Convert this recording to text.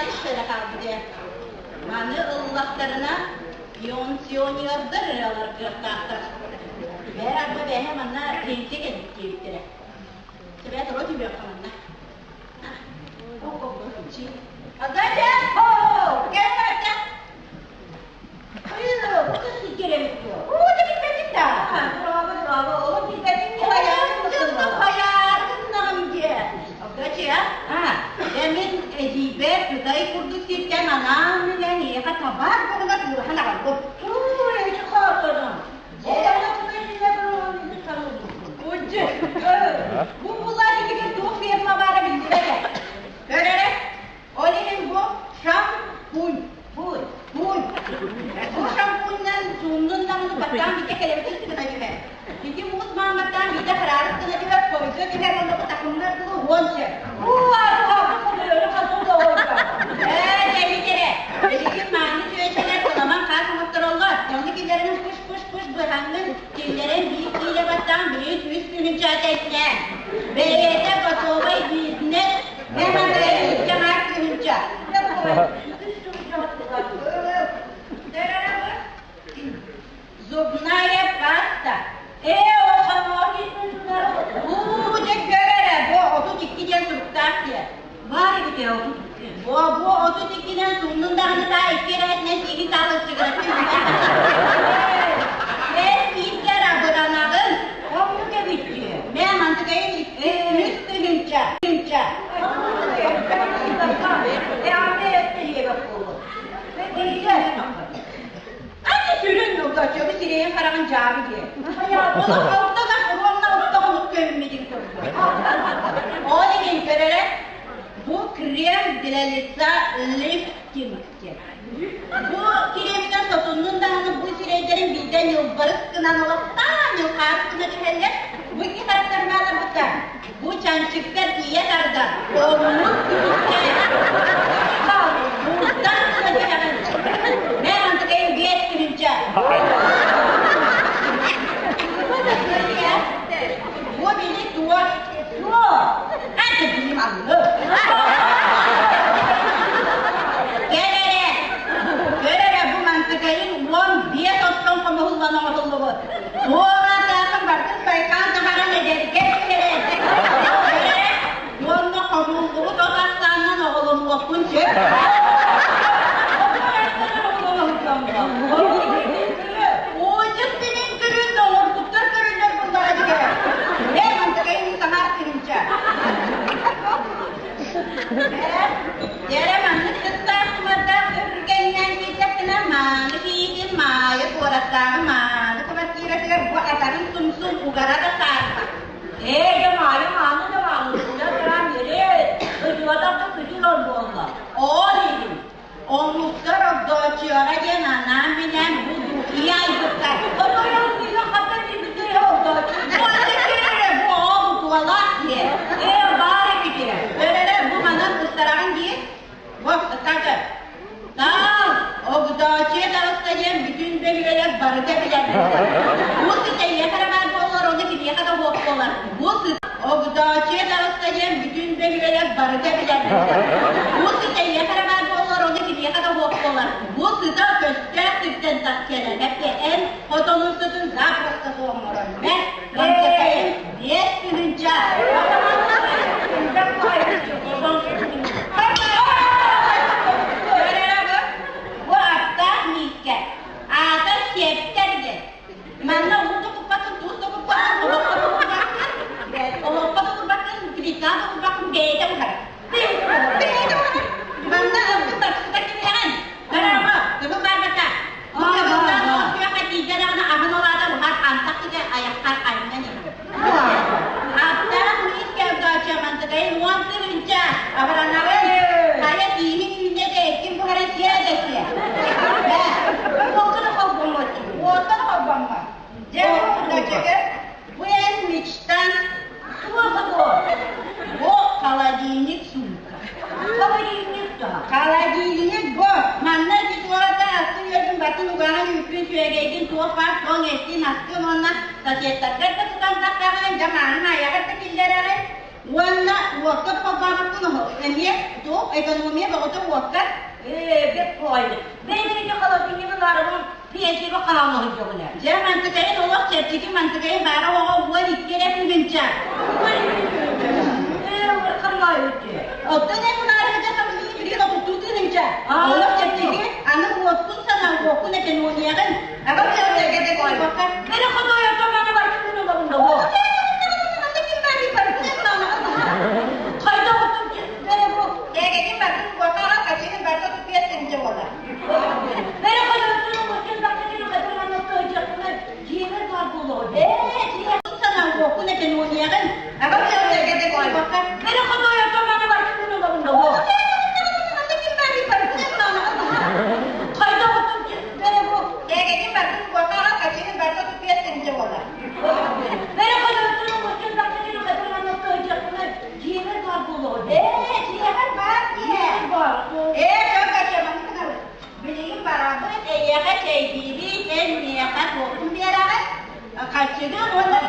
yanlış söyle kaldı diye. Manı ıllaklarına yonsiyonyordur yalar kırıklardır. Ver abla be hemen renkli gelip giyiptire. Sebep roti bir yapanlar. Azaycan! Gel bakta! Hayır, bu kız hiç gelemiyor. Bu da gitmedik de. Bravo, oğlum gitmedik mi? Hayatımdan diye. Azaycan, demin Ecibe kıdayı kurduk sirken anam bilen iyi katabak bana kurhana kaldı. Hiç korkudum. Bu bulaşık gibi doğu firma var bildirece. Görerek, onun bu şampun. Bu şampundan sunduğundan bunu baktan bir de kelebek üstüne gibi. Çünkü Muğuz Mahmut'tan bir de hararetine gibi koydu. Bir de bunu takımlar bunu honca. Bu öyle kasımda oldu. Deli kere. Bizim mani süreçler kalaman kalkmaktır olur. Yandakilerin kuş bu hangın tillerin büyüklüğüyle batan büyük üstünün çatesine. Beyete basovayı büyüsüne. Hemen büyüsüne harf büyüsüne. Zubnaya pasta. O hamoni bunlar. Bu de görere bu 32'den tuttak diye. Var bir de 32. Bu 32'den sunduğundan da iki resmen 8 tane çıkıyor. Ben bizler adıranağın onu da bitti. Ben mantıkayım üstününce. Anne öpteliye bak oğlum. Ve güzel. Anne sürün noktaçıyor bir sireyin karanın cevabı diye. Ya bunu haftadan onunla haftalık görünmedik çocuklar. O dediğin görerek bu krem dilelisa lifting'tir. Bu kremden satılığından bu sireylerin bizden yılbarız kınan olup tam yukarı kınadı hele. Bu iki taraflarına bakar. Bu çançıklar diye tarda. Oğlumuz kürükke. Buradan kınadı hemen. Ne mantıkayım diyet kürünce. Bu beni duvar. Hadi bilim alıyor. Görere bu mantıkayım on diye tuttum kamuhullanı mahulluğu. Doğru takım bakın saykan tıkaran ederi. Görere onunla kamuhulluğu tokatlarından oğlum okunca. Ucuz senin kırın da olur, tutar kırınlar bunlara çıkar. Ne mantıkayım sahar kırınca. Yaramazlık kıstasmada ürgenden geçekine mağlı fiikin mağlı kuratlarına mağlı kuratlarına bu atarın sumsum ugara da sarma. Ya mağlı da mağlı. Buna sıram yeri. Öcüvadan da kıcılar bu onlar. O dedim. O muhtar abdağçılara gelen anam bilen bu iyi aydıklar. O da yanıyla hatta bir şey oldu. Bu ateşlere bu oğlu kuvalak diye. Bari bir kere. Böyle bu manat kıstarağın diye. Bak ıskadı. Tamam. O gıdağçıya dağıstayım. Bütün bölgeler barıda bilen. Bu sıçı yakara var bollar. Onu bir yakada bok bollar. Bu sıçı. O gıdağçıya dağıstayım. Bütün bölgeler barıda bilen. Bu sıçı yakara var bollar. Onu bir yakada bok bollar. Bu sıçı köşkler tüpten takkelen. Hep de en fotonun sütün zaprastası olmalı. Ben mantıkayım. Diyet sürünce. Bu hafta nikke. Ağda şefterdi. Manna oldu kupatın, tuzda kupatın, olukta kupatın. Olukta kupatın, gülükada kupatın, geyde kupatın. Geyde kupatın. Manna oldu bakıştaki bilen. Merhaba, kızım var baka. Kızımdan olsuyor Hatice'de ona ahın olada buhar antaklıca ayaklar ayından yapıyor. Hafta nikke avdağaçı mantıkayı muantırınca. Avaranların hayat iyimin yüzüne de etkin bu haresiye edesiye. Ortada kavgam var. Ortada kavgam var. Cevap da çeker. Bu en miçten suası bu. Bu kaladinik sumka. Kaladinik da. Kaladinik bu. Manna git orada asıl yördün batın uğranın yükün süregeydin tuğ fark don ettin askın onunla taşıyettaklar da tutan takkağın camanın ayağı takiller arayın. ولا وقت فضلتنا أمية تو ekonomiye bakıp وقت bir koydu. Benim de kalan yıllarımın piyasayı bakanlığı yok. جا منطقة الوقت تبتدي منطقة بارا وهو يتكلم في البنشان. Kırma ötü. Ottone bunları da tabii bir de tuttu البنشان. الوقت تبتدي أنا وقت سنة وقت نكنوني أغن. أبغى أقول لك ده كوي وقت. Beni kadar yapamana başlıyor da bunda bu. Kayda otur ki beni bu. Kayak baru wakara kacanya baru tuh dia senjata. Beni kadar oturun bakın bakın kadar anlatacak bunlar. Ciğer var bu. Ciğer sana waktu nekenunya kan. Apa sih udah gede koi wakar. Beni kadar yapamana başlıyor da bunda bu. Nanti kembali baru Kayda otur ki beni bu. Kayak baru wakara kacanya baru tuh dia senjata. Beni kadar oturun bakın bakın kadar anlatacak bunlar. Ciğer var bu. Ciğer var. Ciğer var. Çok kaçıyor bana kadar. Bileyim beraber ya kaçay diri en niye kat waktu biara kan. Kaçıyor onda